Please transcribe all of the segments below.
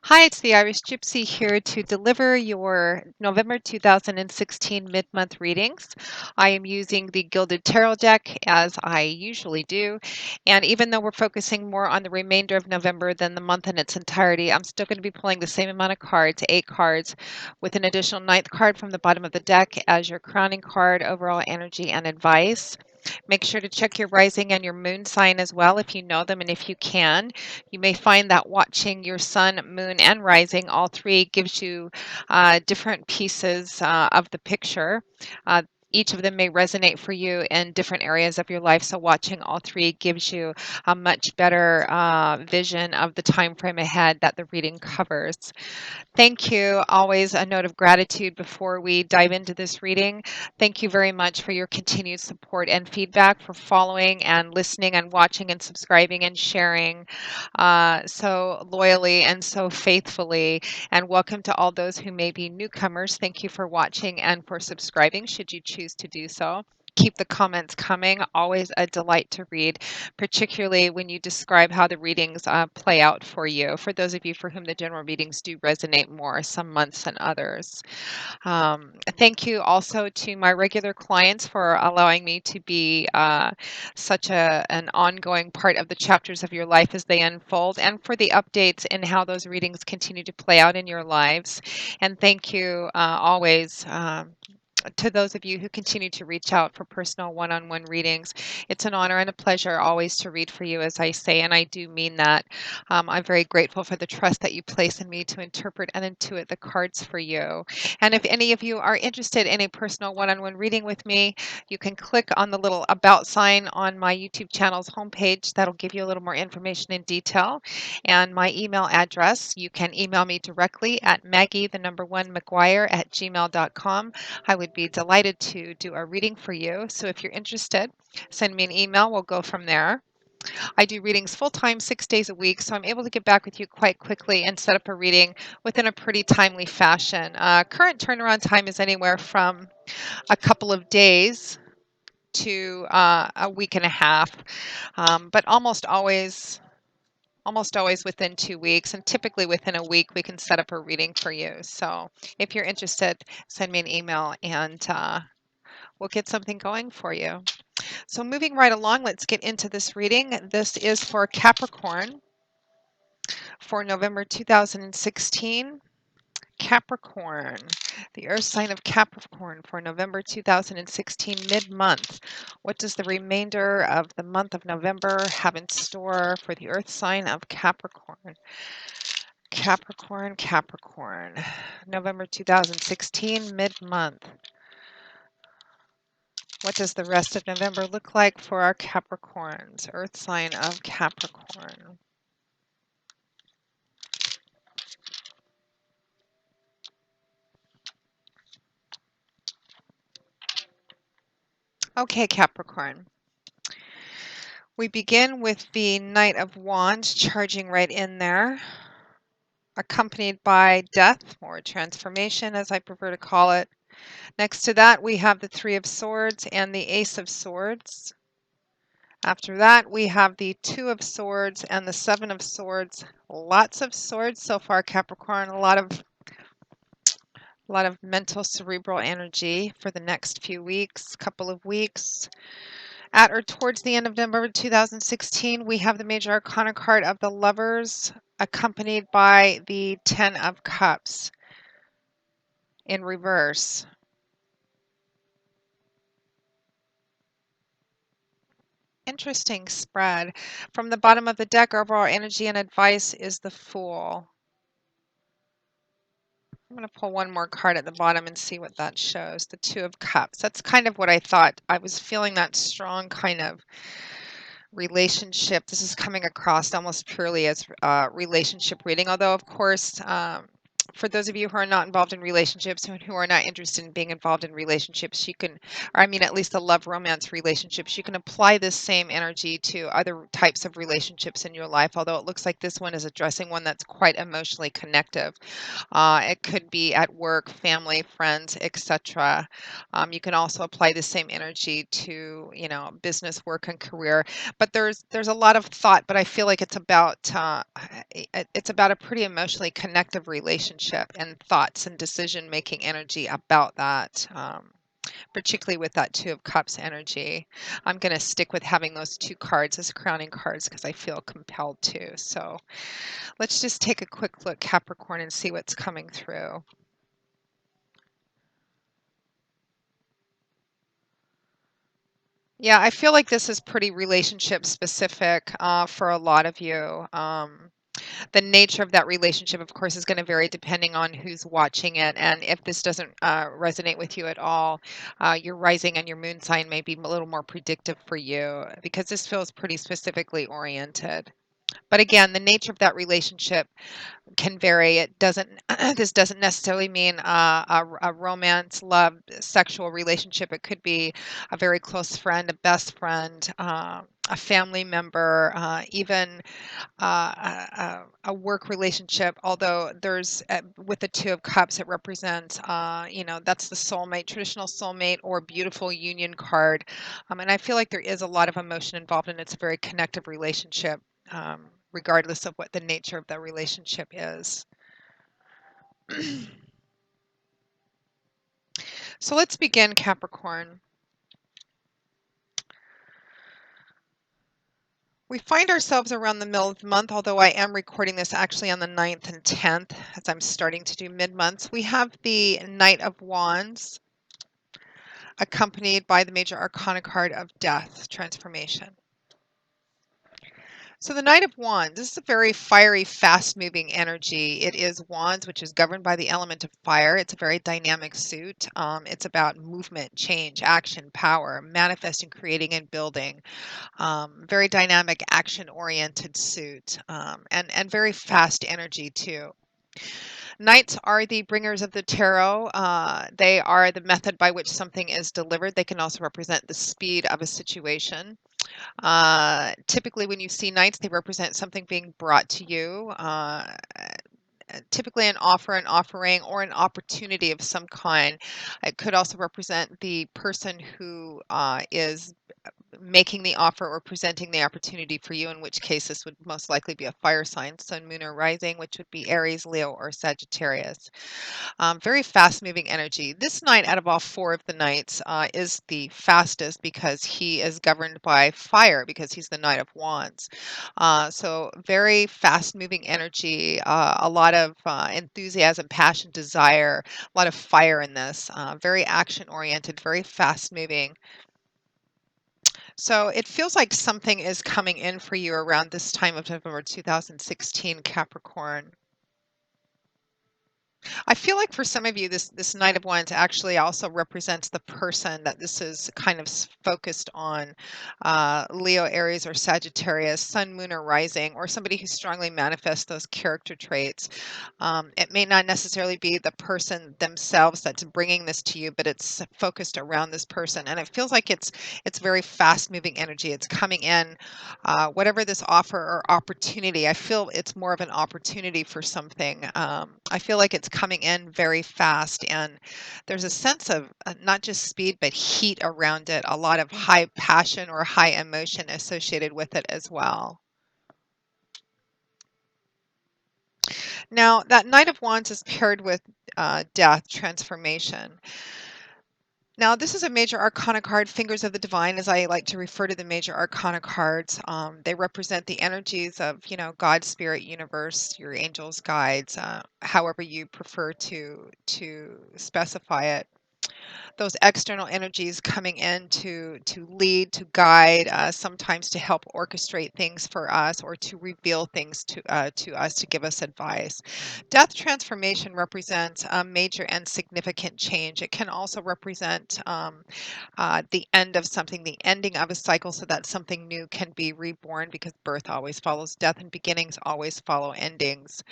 Hi, it's the Irish Gypsy here to deliver your November 2016 mid-month readings. I am using the Gilded Tarot deck as I usually do, and even though we're focusing more on the remainder of November than the month in its entirety, I'm still going to be pulling the same amount of cards, 8 cards, with an additional ninth card from the bottom of the deck as your crowning card, overall energy and advice. Make sure to check your rising and your moon sign as well if you know them and if you can. You may find that watching your sun, moon, and rising, all three, gives you different pieces of the picture. Each of them may resonate for you in different areas of your life. So watching all three gives you a much better vision of the time frame ahead that the reading covers. Thank you. Always a note of gratitude before we dive into this reading. Thank you very much for your continued support and feedback, for following and listening and watching and subscribing and sharing so loyally and so faithfully. And welcome to all those who may be newcomers. Thank you for watching and for subscribing, should you choose to do so. Keep the comments coming. Always a delight to read, particularly when you describe how the readings play out for you. For those of you for whom the general readings do resonate more some months than others. Thank you also to my regular clients for allowing me to be such an ongoing part of the chapters of your life as they unfold, and for the updates in how those readings continue to play out in your lives. And thank you always. To those of you who continue to reach out for personal one-on-one readings. It's an honor and a pleasure always to read for you, as I say, and I do mean that. I'm very grateful for the trust that you place in me to interpret and intuit the cards for you. And if any of you are interested in a personal one-on-one reading with me, you can click on the little about sign on my YouTube channel's homepage. That'll give you a little more information in detail. And my email address, you can email me directly at maggie1mcguire@gmail.com. I would be delighted to do a reading for you. So if you're interested, send me an email. We'll go from there. I do readings full time, 6 days a week, so I'm able to get back with you quite quickly and set up a reading within a pretty timely fashion. Current turnaround time is anywhere from a couple of days to a week and a half, but almost always within 2 weeks, and typically within a week we can set up a reading for you. So if you're interested, send me an email and we'll get something going for you. So moving right along, let's get into this reading. This is for Capricorn for November 2016. Capricorn, the earth sign of Capricorn for November 2016 mid-month. What does the remainder of the month of November have in store for the earth sign of Capricorn? Capricorn, Capricorn, November 2016 mid-month. What does the rest of November look like for our Capricorns? Earth sign of Capricorn. Okay, Capricorn. We begin with the Knight of Wands charging right in there, accompanied by death, or transformation as I prefer to call it. Next to that, we have the Three of Swords and the Ace of Swords. After that, we have the Two of Swords and the Seven of Swords. Lots of swords so far, Capricorn. A lot of mental cerebral energy for the next few weeks, couple of weeks. At or towards the end of November 2016, we have the major arcana card of the Lovers, accompanied by the Ten of Cups in reverse. Interesting spread. From the bottom of the deck, overall energy and advice is the Fool. I'm going to pull one more card at the bottom and see what that shows. The Two of Cups. That's kind of what I thought. I was feeling that strong kind of relationship. This is coming across almost purely as a relationship reading, although of course For those of you who are not involved in relationships and who are not interested in being involved in relationships, you can, or I mean, at least the love romance relationships, you can apply this same energy to other types of relationships in your life, although it looks like this one is addressing one that's quite emotionally connective. It could be at work, family, friends, etc. You can also apply the same energy to, business, work, and career. But there's a lot of thought, but I feel like it's about a pretty emotionally connective relationship and thoughts and decision making energy about that. Particularly with that Two of Cups energy. I'm going to stick with having those two cards as crowning cards because I feel compelled to. So let's just take a quick look, Capricorn, and see what's coming through. Yeah, I feel like this is pretty relationship specific for a lot of you. The nature of that relationship, of course, is going to vary depending on who's watching it. And if this doesn't resonate with you at all, your rising and your moon sign may be a little more predictive for you because this feels pretty specifically oriented. But again, the nature of that relationship can vary. It doesn't. This doesn't necessarily mean a romance, love, sexual relationship. It could be a very close friend, a best friend, a family member, even a work relationship. Although there's with the Two of Cups, it represents, that's the soulmate, traditional soulmate or beautiful union card. And I feel like there is a lot of emotion involved, and it's a very connective relationship. Regardless of what the nature of that relationship is. So let's begin, Capricorn. We find ourselves around the middle of the month, although I am recording this actually on the 9th and 10th as I'm starting to do mid-months. We have the Knight of Wands accompanied by the major arcana card of Death, Transformation. So the Knight of Wands, this is a very fiery, fast-moving energy. It is Wands, which is governed by the element of fire. It's a very dynamic suit. It's about movement, change, action, power, manifesting, creating, and building. Very dynamic, action-oriented suit, and very fast energy too. Knights are the bringers of the tarot. They are the method by which something is delivered. They can also represent the speed of a situation. Typically, when you see knights, they represent something being brought to you. Typically, an offer, an offering, or an opportunity of some kind. It could also represent the person who is making the offer or presenting the opportunity for you, in which case this would most likely be a fire sign, sun, moon, or rising, which would be Aries, Leo, or Sagittarius. Very fast moving energy. This knight, out of all four of the knights, is the fastest because he is governed by fire, because he's the Knight of Wands. So, very fast moving energy, a lot of enthusiasm, passion, desire, a lot of fire in this. Very action oriented, very fast moving. So it feels like something is coming in for you around this time of November 2016, Capricorn. I feel like for some of you, this Knight of Wands actually also represents the person that this is kind of focused on. Leo, Aries, or Sagittarius, Sun, Moon, or Rising, or somebody who strongly manifests those character traits. It may not necessarily be the person themselves that's bringing this to you, but it's focused around this person, and it feels like it's very fast-moving energy. It's coming in, whatever this offer or opportunity. I feel it's more of an opportunity for something. I feel like it's coming in very fast, and there's a sense of not just speed but heat around it, a lot of high passion or high emotion associated with it as well. Now, that Knight of Wands is paired with Death, Transformation. Now, this is a major arcana card, Fingers of the Divine, as I like to refer to the major arcana cards. They represent the energies of, God, spirit, universe, your angels, guides, however you prefer to specify it. those external energies coming in to lead, to guide, sometimes to help orchestrate things for us or to reveal things to us, to give us advice. Death transformation represents a major and significant change. It can also represent the end of something, the ending of a cycle, so that something new can be reborn, because birth always follows death and beginnings always follow endings.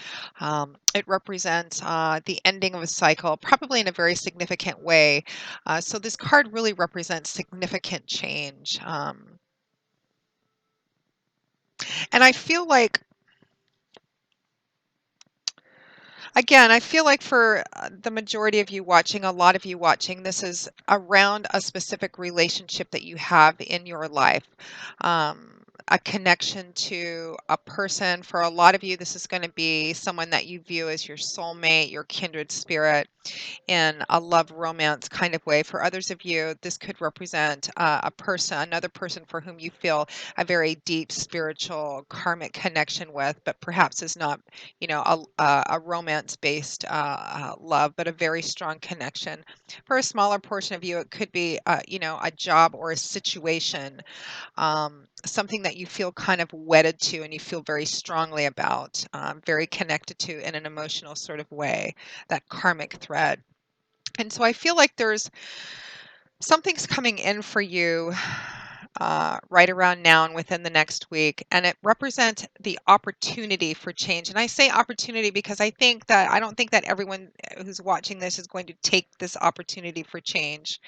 It represents the ending of a cycle, probably in a very significant way. So this card really represents significant change. And I feel like, again, I feel like for the majority of you watching, a lot of you watching, this is around a specific relationship that you have in your life. A connection to a person. For a lot of you, this is going to be someone that you view as your soulmate, your kindred spirit, in a love romance kind of way. For others of you, this could represent a person, another person for whom you feel a very deep spiritual karmic connection with, but perhaps is not, a romance based love, but a very strong connection. For a smaller portion of you, it could be, a job or a situation, something that you feel kind of wedded to and you feel very strongly about, very connected to in an emotional sort of way, that karmic thread. And so I feel like there's something's coming in for you right around now and within the next week, and it represents the opportunity for change. And I say opportunity because I don't think that everyone who's watching this is going to take this opportunity for change,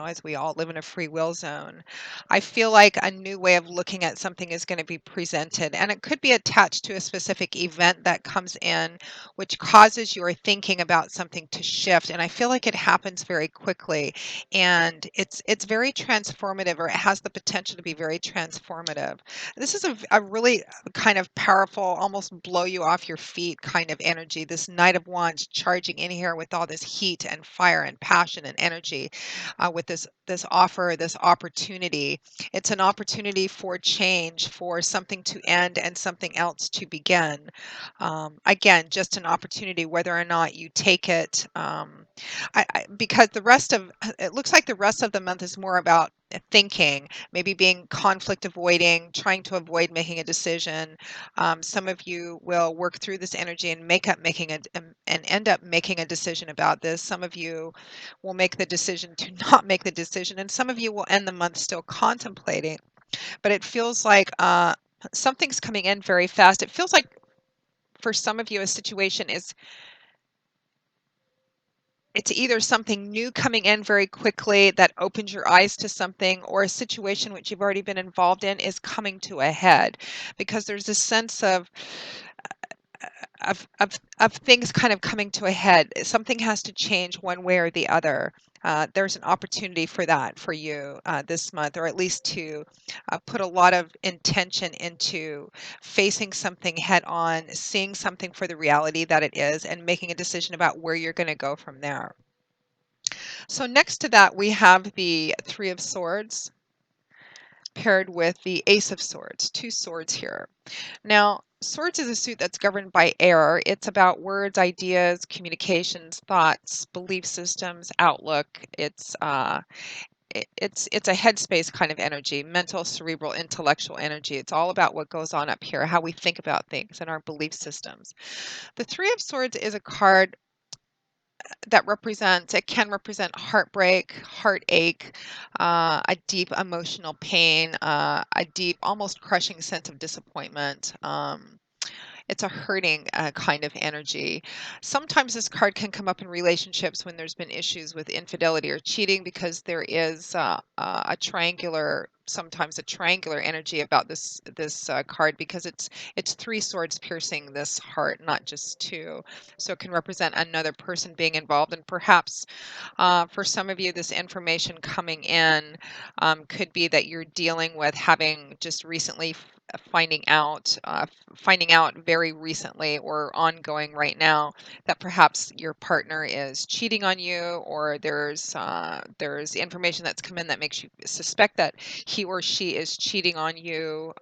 as we all live in a free will zone. I feel like a new way of looking at something is going to be presented, and it could be attached to a specific event that comes in, which causes your thinking about something to shift. And I feel like it happens very quickly, and it's very transformative, or it has the potential to be very transformative. This is a really kind of powerful, almost blow you off your feet kind of energy. This Knight of Wands charging in here with all this heat and fire and passion and energy, with this offer, this opportunity. It's an opportunity for change, for something to end and something else to begin. Again, just an opportunity, whether or not you take it. Because the rest of it looks like the rest of the month is more about thinking, maybe being conflict avoiding, trying to avoid making a decision. Some of you will work through this energy and and end up making a decision about this. Some of you will make the decision to not make the decision, and some of you will end the month still contemplating. But it feels like something's coming in very fast. It feels like for some of you, a situation is it's either something new coming in very quickly that opens your eyes to something, or a situation which you've already been involved in is coming to a head, because there's a sense of things kind of coming to a head. Something has to change one way or the other. There's an opportunity for that for you this month, or at least to put a lot of intention into facing something head on, seeing something for the reality that it is, and making a decision about where you're going to go from there. So next to that, we have the Three of Swords paired with the Ace of Swords, two swords here. Now, swords is a suit that's governed by air. It's about words, ideas, communications, thoughts, belief systems, outlook. It's a headspace kind of energy, mental, cerebral, intellectual energy. It's all about what goes on up here, how we think about things and our belief systems. The Three of Swords is a card it can represent heartbreak, heartache, a deep emotional pain, a deep, almost crushing sense of disappointment. It's a hurting kind of energy. Sometimes this card can come up in relationships when there's been issues with infidelity or cheating, because there is sometimes a triangular energy about this card, because it's three swords piercing this heart, not just two. So it can represent another person being involved, and perhaps for some of you, this information coming in could be that you're dealing with having just recently finding out very recently or ongoing right now that perhaps your partner is cheating on you, or there's information that's come in that makes you suspect that he or she is cheating on you,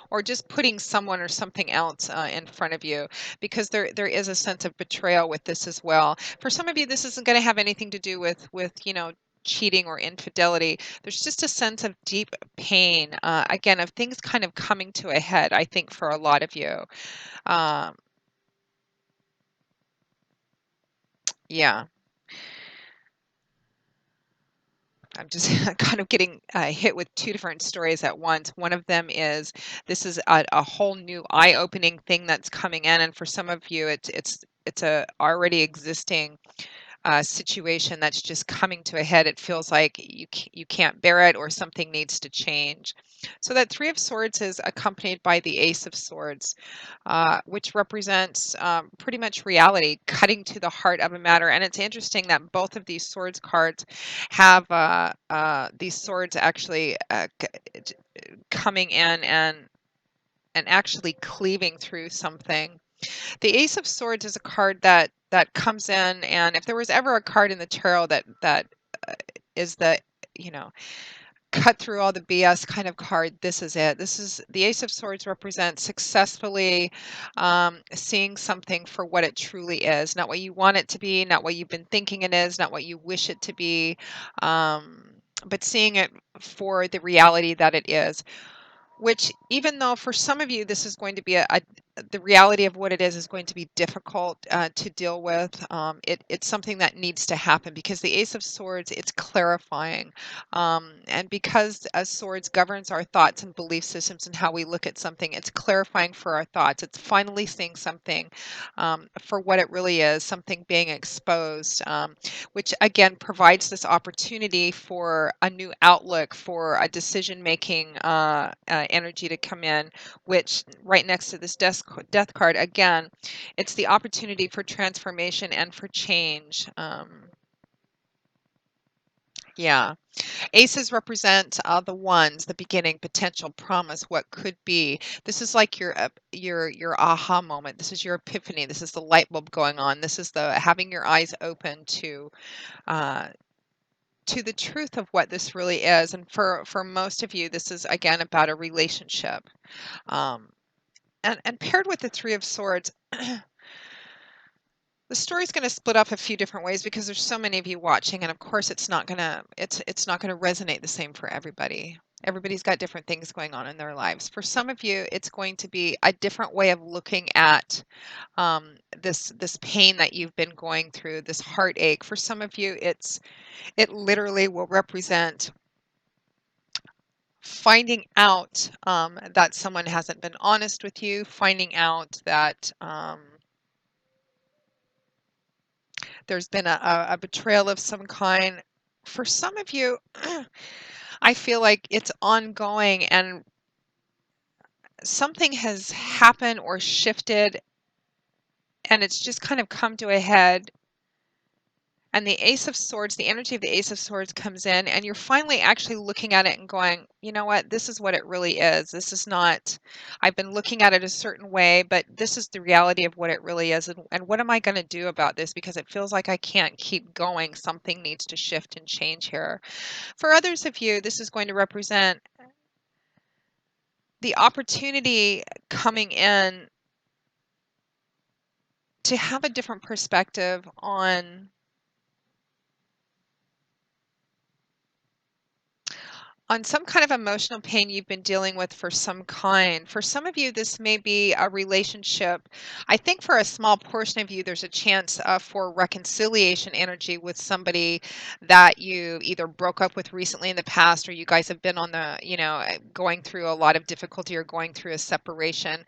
or just putting someone or something else in front of you, because there is a sense of betrayal with this as well. For some of you, this isn't going to have anything to do with cheating or infidelity. There's just a sense of deep pain, again, of things kind of coming to a head, I think, for a lot of you. Um, yeah, I'm just kind of getting hit with two different stories at once. One of them is this is a whole new eye-opening thing that's coming in, and for some of you, it's a already existing situation that's just coming to a head. It feels like you can't bear it, or something needs to change. So that Three of Swords is accompanied by the Ace of Swords, which represents pretty much reality, cutting to the heart of a matter. And it's interesting that both of these swords cards have these swords actually coming in and actually cleaving through something. The Ace of Swords is a card that comes in, and if there was ever a card in the tarot that is the, you know, cut through all the BS kind of card, this is it. This is the Ace of Swords represents successfully seeing something for what it truly is, not what you want it to be, not what you've been thinking it is, not what you wish it to be, but seeing it for the reality that it is. Which, even though for some of you this is going to be the reality of what it is going to be difficult to deal with, it's something that needs to happen, because the Ace of Swords, it's clarifying, and because Swords governs our thoughts and belief systems and how we look at something, it's clarifying for our thoughts. It's finally seeing something for what it really is, something being exposed, which again provides this opportunity for a new outlook, for a decision making energy to come in, which right next to this death card, again, it's the opportunity for transformation and for change. Yeah. Aces represent the ones, the beginning, potential, promise, what could be. This is like your aha moment. This is your epiphany. This is the light bulb going on. This is the having your eyes open uh, to the truth of what this really is. And for most of you, this is again about a relationship. Um, and paired with the Three of Swords, the story's going to split up a few different ways, because there's so many of you watching, and of course it's not going to resonate the same for everybody. Everybody's got different things going on in their lives. For some of you, it's going to be a different way of looking at this pain that you've been going through, this heartache. For some of you, it literally will represent finding out that someone hasn't been honest with you, finding out that there's been a betrayal of some kind. For some of you, I feel like it's ongoing, and something has happened or shifted, and it's just kind of come to a head. And the Ace of Swords, the energy of the Ace of Swords comes in, and you're finally actually looking at it and going, you know what, this is what it really is. This is not, I've been looking at it a certain way, but this is the reality of what it really is. And what am I going to do about this? Because it feels like I can't keep going. Something needs to shift and change here. For others of you, this is going to represent the opportunity coming in to have a different perspective on some kind of emotional pain you've been dealing with for some kind. For some of you, this may be a relationship. I think for a small portion of you, there's a chance for reconciliation energy with somebody that you either broke up with recently in the past, or you guys have been on going through a lot of difficulty or going through a separation.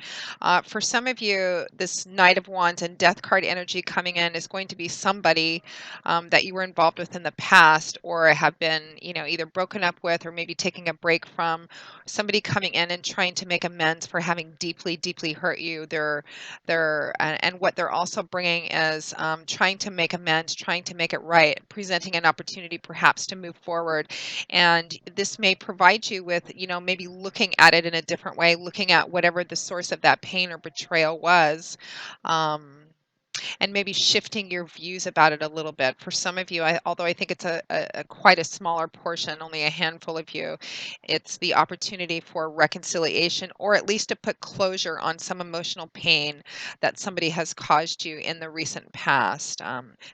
For some of you, this Knight of Wands and Death card energy coming in is going to be somebody that you were involved with in the past, or have been, either broken up with, or maybe maybe taking a break from somebody coming in and trying to make amends for having deeply, deeply hurt you. And what they're also bringing is trying to make amends, trying to make it right, presenting an opportunity perhaps to move forward. And this may provide you with, maybe looking at it in a different way, looking at whatever the source of that pain or betrayal was. Um, and maybe shifting your views about it a little bit. For some of you, although I think it's a quite a smaller portion, only a handful of you, it's the opportunity for reconciliation, or at least to put closure on some emotional pain that somebody has caused you in the recent past.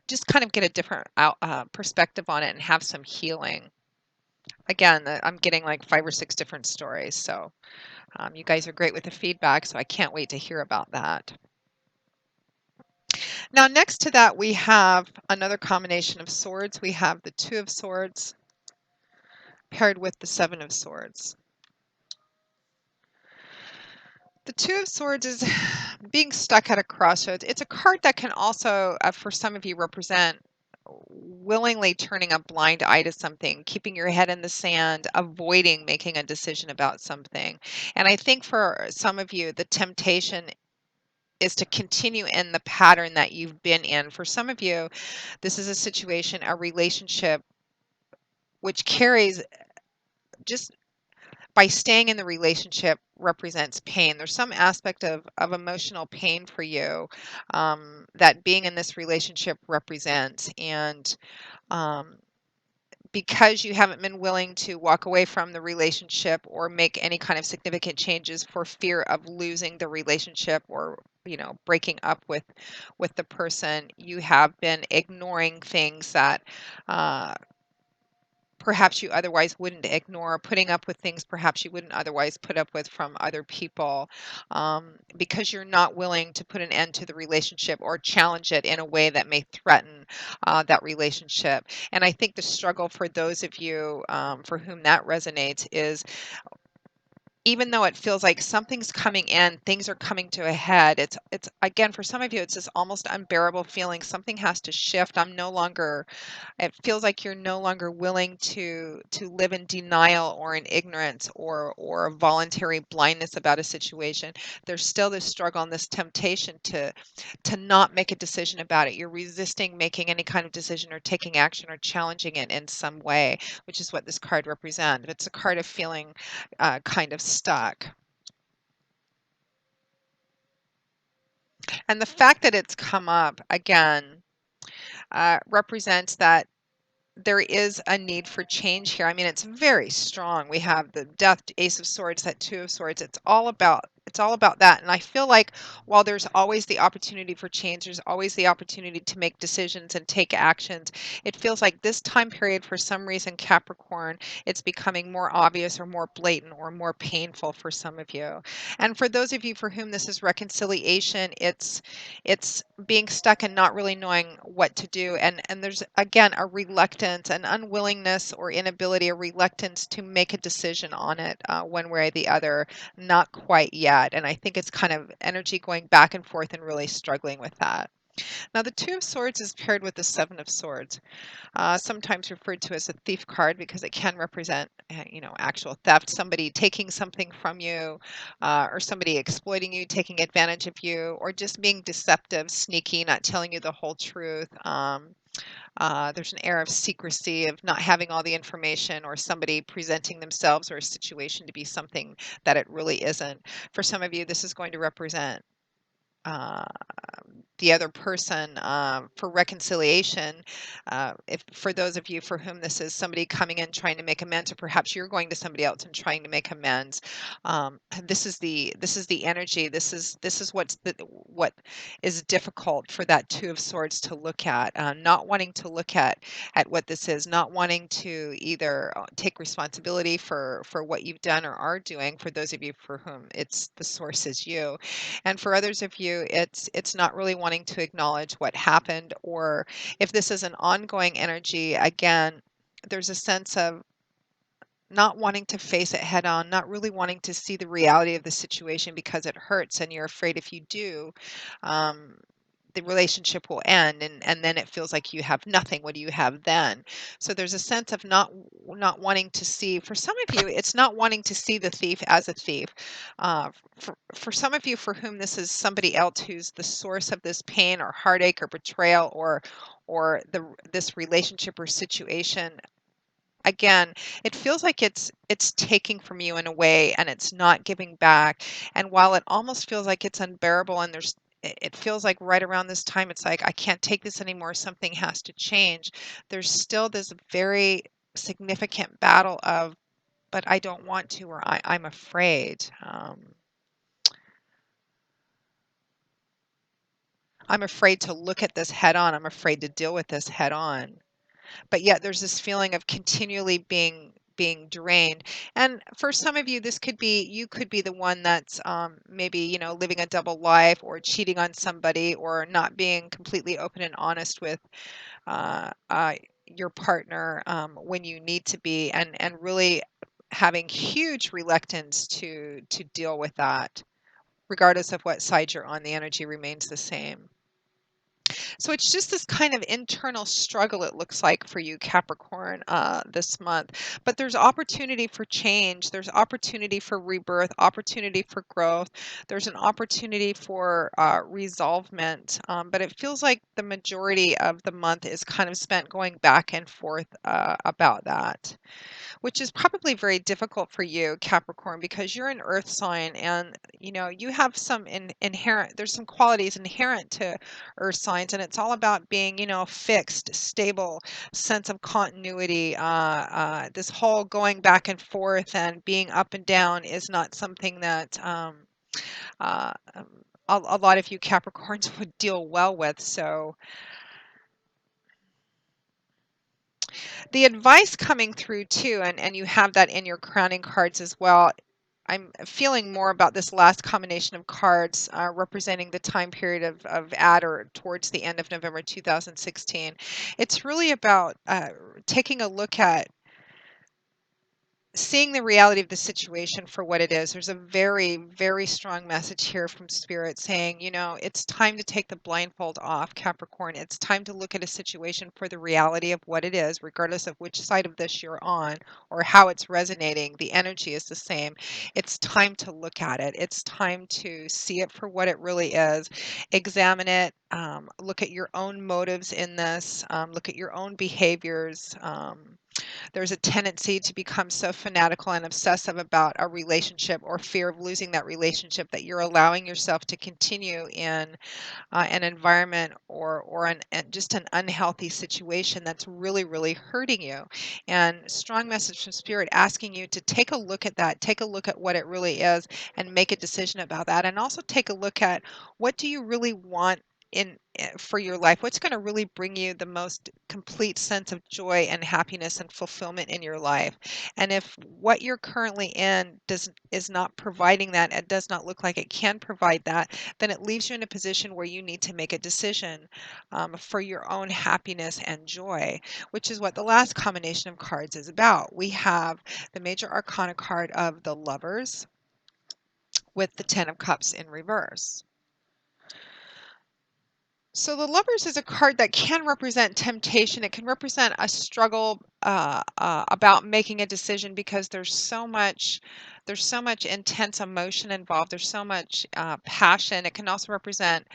Just kind of get a different perspective on it and have some healing. Again, I'm getting like 5 or 6 different stories. So you guys are great with the feedback, so I can't wait to hear about that. Now, next to that, we have another combination of swords. We have the Two of Swords paired with the Seven of Swords. The Two of Swords is being stuck at a crossroads. It's a card that can also, for some of you, represent willingly turning a blind eye to something, keeping your head in the sand, avoiding making a decision about something. And I think for some of you, the temptation is to continue in the pattern that you've been in. For some of you, this is a situation, a relationship, which carries, just by staying in the relationship, represents pain. There's some aspect of emotional pain for you that being in this relationship represents. And um, because you haven't been willing to walk away from the relationship or make any kind of significant changes for fear of losing the relationship, or breaking up with the person, you have been ignoring things that perhaps you otherwise wouldn't ignore, putting up with things perhaps you wouldn't otherwise put up with from other people, because you're not willing to put an end to the relationship or challenge it in a way that may threaten that relationship. And I think the struggle for those of you for whom that resonates is, even though it feels like something's coming in, things are coming to a head. It's again, for some of you, it's this almost unbearable feeling. Something has to shift. It feels like you're no longer willing to live in denial or in ignorance or a voluntary blindness about a situation. There's still this struggle and this temptation to not make a decision about it. You're resisting making any kind of decision or taking action or challenging it in some way, which is what this card represents. It's a card of feeling kind of stuck. And the fact that it's come up again represents that there is a need for change here. I mean, it's very strong. We have the Death, Ace of Swords, that Two of Swords. It's all about that. And I feel like while there's always the opportunity for change, there's always the opportunity to make decisions and take actions. It feels like this time period, for some reason, Capricorn, it's becoming more obvious or more blatant or more painful for some of you. And for those of you for whom this is reconciliation, it's being stuck and not really knowing what to do. And there's again a reluctance, an unwillingness or inability, a reluctance to make a decision on it one way or the other, not quite yet. And I think it's kind of energy going back and forth and really struggling with that. Now, the Two of Swords is paired with the Seven of Swords, sometimes referred to as a thief card because it can represent, actual theft, somebody taking something from you, or somebody exploiting you, taking advantage of you, or just being deceptive, sneaky, not telling you the whole truth. There's an air of secrecy, of not having all the information, or somebody presenting themselves or a situation to be something that it really isn't. For some of you, this is going to represent uh, the other person for reconciliation. If for those of you for whom this is somebody coming in trying to make amends, or perhaps you're going to somebody else and trying to make amends, this is the energy. This is what is difficult for that Two of Swords to look at. Not wanting to look at what this is, not wanting to either take responsibility for what you've done or are doing. For those of you for whom it's the source is you, and for others of you, it's not really wanting to acknowledge what happened, or if this is an ongoing energy, again, there's a sense of not wanting to face it head on, not really wanting to see the reality of the situation because it hurts, and you're afraid if you do, um, the relationship will end, and then it feels like you have nothing. What do you have then? So there's a sense of not wanting to see. For some of you, it's not wanting to see the thief as a thief. For some of you, for whom this is somebody else who's the source of this pain or heartache or betrayal, or this relationship or situation, again, it feels like it's taking from you in a way, and it's not giving back. And while it almost feels like it's unbearable, and it feels like right around this time it's like, I can't take this anymore, something has to change, there's still this very significant battle of, but I don't want to, or I'm afraid. I'm afraid to look at this head on. I'm afraid to deal with this head on. But yet there's this feeling of continually being drained. And for some of you, this could be, you could be the one that's maybe, living a double life, or cheating on somebody, or not being completely open and honest with uh, uh, your partner when you need to be, and really having huge reluctance to deal with that. Regardless of what side you're on, the energy remains the same. So it's just this kind of internal struggle, it looks like, for you, Capricorn, this month. But there's opportunity for change. There's opportunity for rebirth, opportunity for growth. There's an opportunity for resolvement. But it feels like the majority of the month is kind of spent going back and forth about that, which is probably very difficult for you, Capricorn, because you're an earth sign, and you have some inherent, there's some qualities inherent to earth signs, and it's all about being, fixed, stable, sense of continuity. This whole going back and forth and being up and down is not something that uh, um, a lot of you Capricorns would deal well with. So the advice coming through too, and you have that in your crowning cards as well. I'm feeling more about this last combination of cards representing the time period of at or towards the end of November 2016. It's really about taking a look at seeing the reality of the situation for what it is. There's a very, very strong message here from Spirit saying, it's time to take the blindfold off, Capricorn. It's time to look at a situation for the reality of what it is, regardless of which side of this you're on or how it's resonating. The energy is the same. It's time to look at it. It's time to see it for what it really is. Examine it. Look at your own motives in this. Look at your own behaviors. There's a tendency to become so fanatical and obsessive about a relationship, or fear of losing that relationship, that you're allowing yourself to continue in an environment, or just an unhealthy situation that's really, really hurting you. And strong message from Spirit asking you to take a look at that, take a look at what it really is, and make a decision about that. And also take a look at, what do you really want for your life? What's going to really bring you the most complete sense of joy and happiness and fulfillment in your life? And if what you're currently in is not providing that, it does not look like it can provide that, then it leaves you in a position where you need to make a decision for your own happiness and joy, which is what the last combination of cards is about. We have the major arcana card of the Lovers with the Ten of Cups in reverse. So the Lovers is a card that can represent temptation. It can represent a struggle about making a decision, because there's so much intense emotion involved. There's so much passion. It can also represent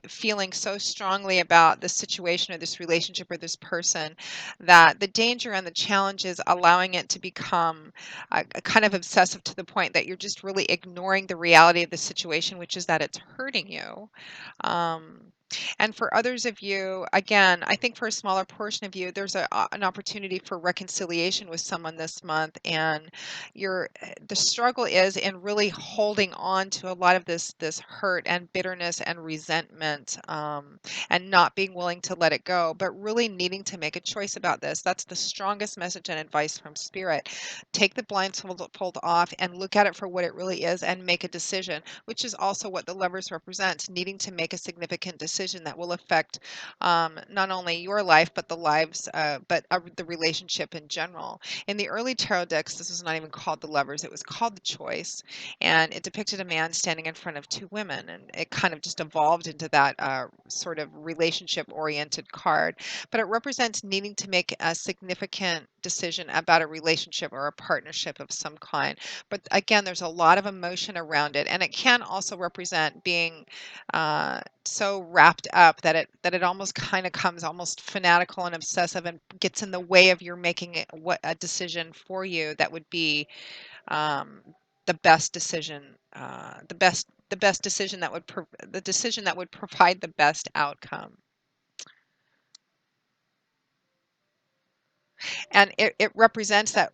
feeling so strongly about this situation or this relationship or this person, that the danger and the challenge is allowing it to become a kind of obsessive, to the point that you're just really ignoring the reality of the situation, which is that it's hurting you. Um, and for others of you, again, I think for a smaller portion of you, there's an opportunity for reconciliation with someone this month, and the struggle is in really holding on to a lot of this hurt and bitterness and resentment, and not being willing to let it go, but really needing to make a choice about this. That's the strongest message and advice from Spirit. Take the blindfold off and look at it for what it really is, and make a decision, which is also what the Lovers represents, needing to make a significant decision decision that will affect not only your life, but the lives, the relationship in general. In the early tarot decks, this was not even called the Lovers, it was called the Choice. And it depicted a man standing in front of two women. And it kind of just evolved into that sort of relationship oriented card. But it represents needing to make a significant decision about a relationship or a partnership of some kind. But again, there's a lot of emotion around it. And it can also represent being so wrapped up that it almost kind of comes almost fanatical and obsessive and gets in the way of your making what a decision for you that would be um, the best decision, the best decision that would the decision that would provide the best outcome. And it represents that,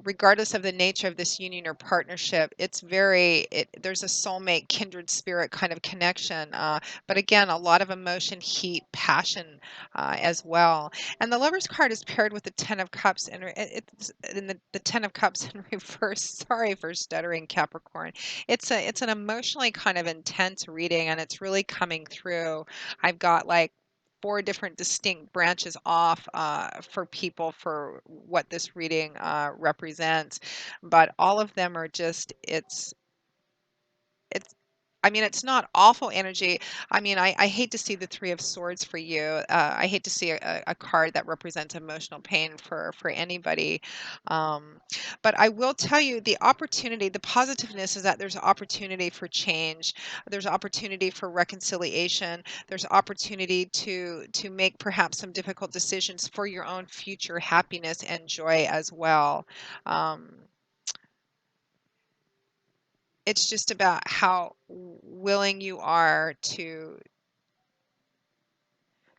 regardless of the nature of this union or partnership, there's a soulmate, kindred spirit kind of connection. But again, a lot of emotion, heat, passion as well. And the Lover's card is paired with the Ten of Cups, and it's in the Ten of Cups in reverse. Sorry for stuttering, Capricorn. It's an emotionally kind of intense reading, and it's really coming through. I've got like four different distinct branches off for people for what this reading represents, but all of them are just it's I mean, it's not awful energy. I mean, I hate to see the Three of Swords for you. I hate to see a card that represents emotional pain for anybody. Um, but I will tell you the opportunity, the positiveness is that there's opportunity for change. There's opportunity for reconciliation. There's opportunity to make perhaps some difficult decisions for your own future happiness and joy as well. Um, it's just about how willing you are to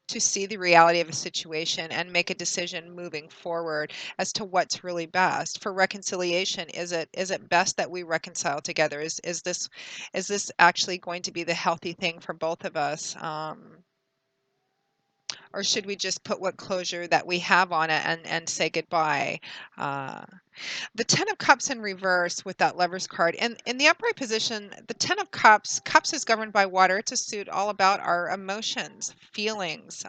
see the reality of a situation and make a decision moving forward as to what's really best. For reconciliation, is it best that we reconcile together? Is this actually going to be the healthy thing for both of us? Or should we just put what closure that we have on it and say goodbye? Uh, the Ten of Cups in reverse with that Lover's card. And in the upright position, the Ten of Cups, Cups is governed by water. It's a suit all about our emotions, feelings,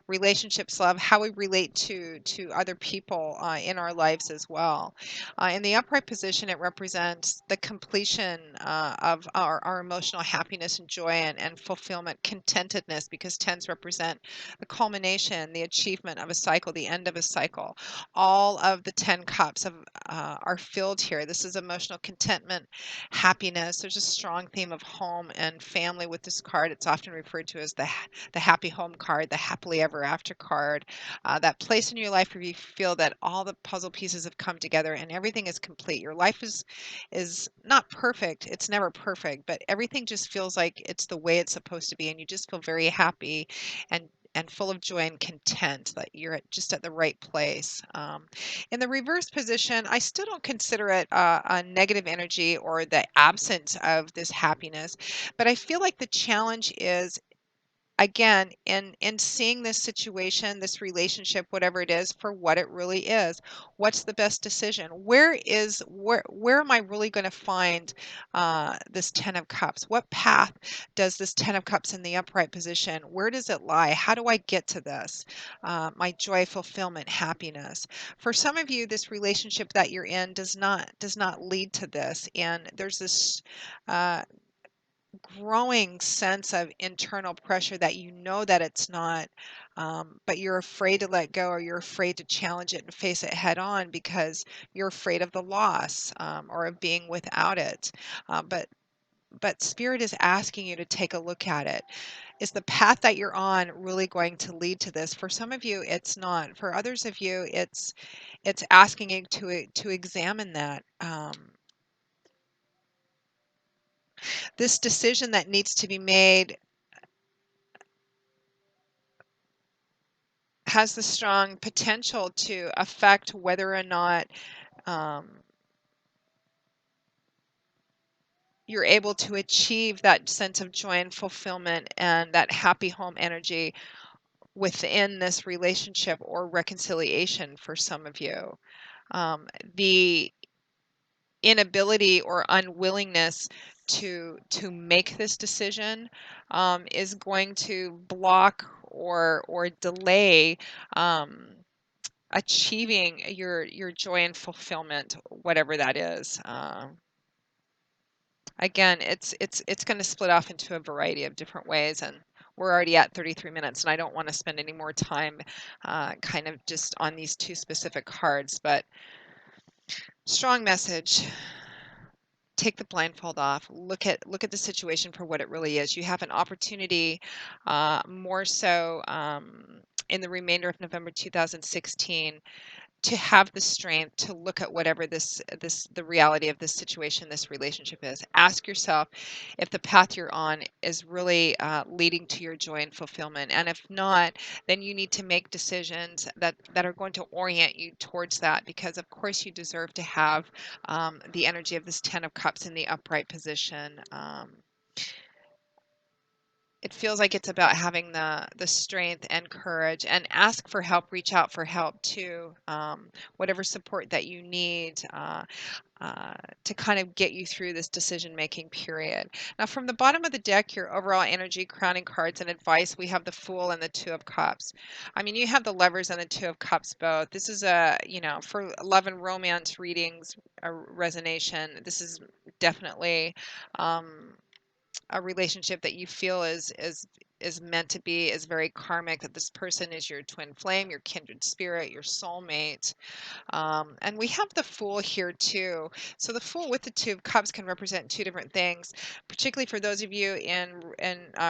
relationships, love, how we relate to other people in our lives as well. In the upright position, it represents the completion of our emotional happiness and joy and fulfillment, contentedness, because tens represent the culmination, the achievement of a cycle, the end of a cycle. All of the 10 cups are filled here. This is emotional contentment, happiness. There's a strong theme of home and family with this card. It's often referred to as the happy home card, the happily ever after card. That place in your life where you feel that all the puzzle pieces have come together and everything is complete. Your life is not perfect. It's never perfect, but everything just feels like it's the way it's supposed to be, and you just feel very happy and full of joy and content that you're just at the right place. In the reverse position, I still don't consider it a negative energy or the absence of this happiness, but I feel like the challenge is again in seeing this situation, this relationship, whatever it is, for what it really is. What's the best decision? Where am I really going to find this Ten of Cups? What path does this Ten of Cups in the upright position, where does it lie? How do I get to this? My joy, fulfillment, happiness. For some of you, this relationship that you're in does not lead to this, and there's this uh, growing sense of internal pressure that you know that it's not, but you're afraid to let go, or you're afraid to challenge it and face it head on because you're afraid of the loss, or of being without it. But Spirit is asking you to take a look at it. Is the path that you're on really going to lead to this? For some of you, it's not. For others of you, it's asking you to examine that. This decision that needs to be made has the strong potential to affect whether or not um, you're able to achieve that sense of joy and fulfillment and that happy home energy within this relationship or reconciliation for some of you. The inability or unwillingness to make this decision is going to block or delay achieving your joy and fulfillment, whatever that is. Again, it's going to split off into a variety of different ways, and we're already at 33 minutes, and I don't want to spend any more time kind of just on these two specific cards, but strong message. Take the blindfold off. Look at the situation for what it really is. You have an opportunity, more so in the remainder of November 2016, to have the strength to look at whatever the reality of this situation, this relationship is. Ask yourself if the path you're on is really leading to your joy and fulfillment, and if not, then you need to make decisions that are going to orient you towards that, because of course you deserve to have the energy of this 10 of Cups in the upright position. It feels like it's about having the strength and courage, and ask for help, reach out for help too, whatever support that you need uh, to kind of get you through this decision making period. Now, from the bottom of the deck, your overall energy, crowning cards, and advice, we have the Fool and the 2 of Cups. I mean, you have the Lovers and the 2 of Cups both. This is for love and romance readings, a resonation. This is definitely. A relationship that you feel is meant to be, is very karmic, that this person is your twin flame, your kindred spirit, your soulmate. And we have the Fool here too. So the Fool with the 2 of Cups can represent two different things, particularly for those of you in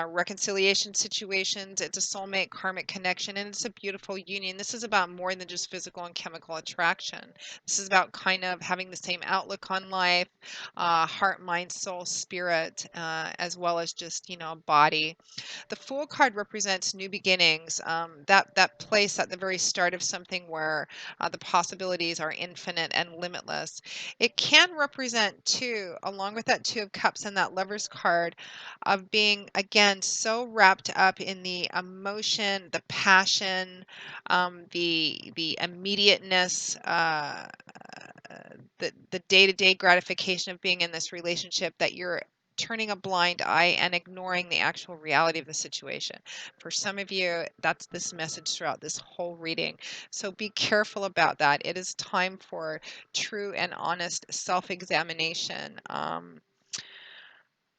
reconciliation situations. It's a soulmate karmic connection, and it's a beautiful union. This is about more than just physical and chemical attraction. This is about kind of having the same outlook on life, heart, mind, soul, spirit, as well as just body. The Fool card represents new beginnings, that place at the very start of something where the possibilities are infinite and limitless. It can represent too, along with that 2 of Cups and that Lover's card, of being again so wrapped up in the emotion, the passion, the immediateness, the day-to-day gratification of being in this relationship, that you're turning a blind eye and ignoring the actual reality of the situation. For some of you, that's this message throughout this whole reading. So be careful about that. It is time for true and honest self-examination.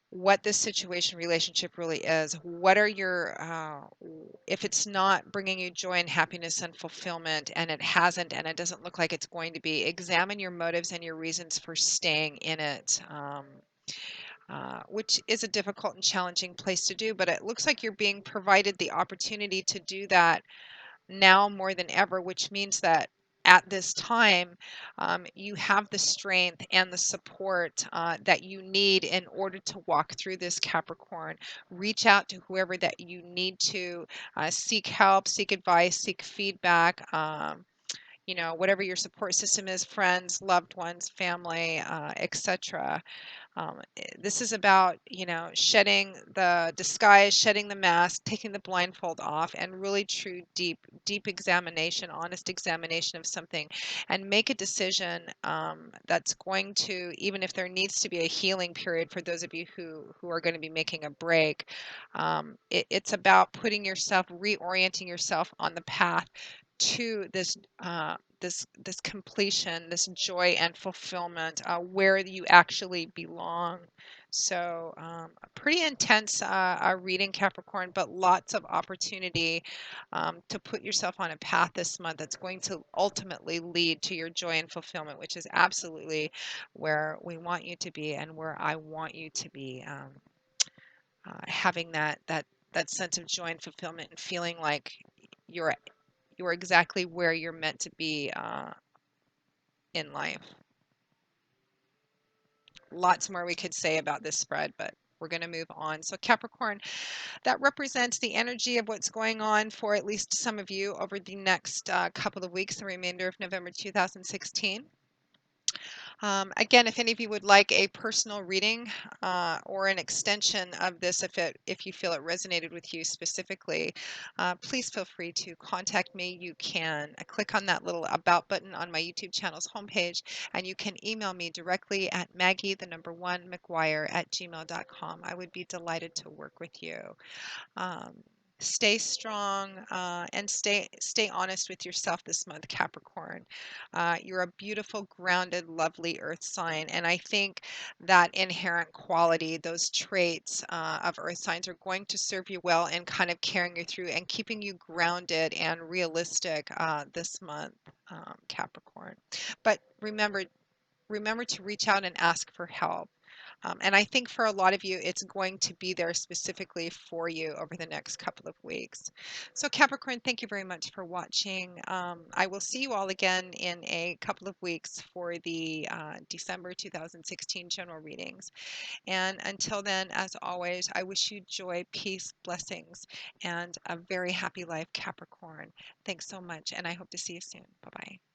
What this situation relationship really is. What are your, if it's not bringing you joy and happiness and fulfillment, and it hasn't, and it doesn't look like it's going to be, examine your motives and your reasons for staying in it. Which is a difficult and challenging place to do, but it looks like you're being provided the opportunity to do that now more than ever, which means that at this time, you have the strength and the support that you need in order to walk through this, Capricorn. Reach out to whoever that you need to, seek help, seek advice, seek feedback. Whatever your support system is, friends, loved ones, family, etc. This is about, shedding the disguise, shedding the mask, taking the blindfold off, and really true, deep, deep examination, honest examination of something, and make a decision that's going to, even if there needs to be a healing period for those of you who are going to be making a break, it's about putting yourself, reorienting yourself on the path to this completion, this joy and fulfillment, where you actually belong. So a pretty intense reading, Capricorn, but lots of opportunity to put yourself on a path this month that's going to ultimately lead to your joy and fulfillment, which is absolutely where we want you to be, and where I want you to be, having that sense of joy and fulfillment, and feeling like you're you're exactly where you're meant to be in life. Lots more we could say about this spread, but we're going to move on. So Capricorn, that represents the energy of what's going on for at least some of you over the next couple of weeks, the remainder of November 2016. Again, if any of you would like a personal reading or an extension of this, if you feel it resonated with you specifically, please feel free to contact me. You can click on that little About button on my YouTube channel's homepage, and you can email me directly at Maggie, the number one, McGuire@gmail.com. I would be delighted to work with you. Um, Stay strong and stay honest with yourself this month, Capricorn. You're a beautiful, grounded, lovely earth sign, and I think that inherent quality, those traits of earth signs, are going to serve you well in kind of carrying you through and keeping you grounded and realistic this month, Capricorn. But remember to reach out and ask for help. And I think for a lot of you, it's going to be there specifically for you over the next couple of weeks. So Capricorn, thank you very much for watching. I will see you all again in a couple of weeks for the December 2016 general readings. And until then, as always, I wish you joy, peace, blessings, and a very happy life, Capricorn. Thanks so much, and I hope to see you soon. Bye-bye.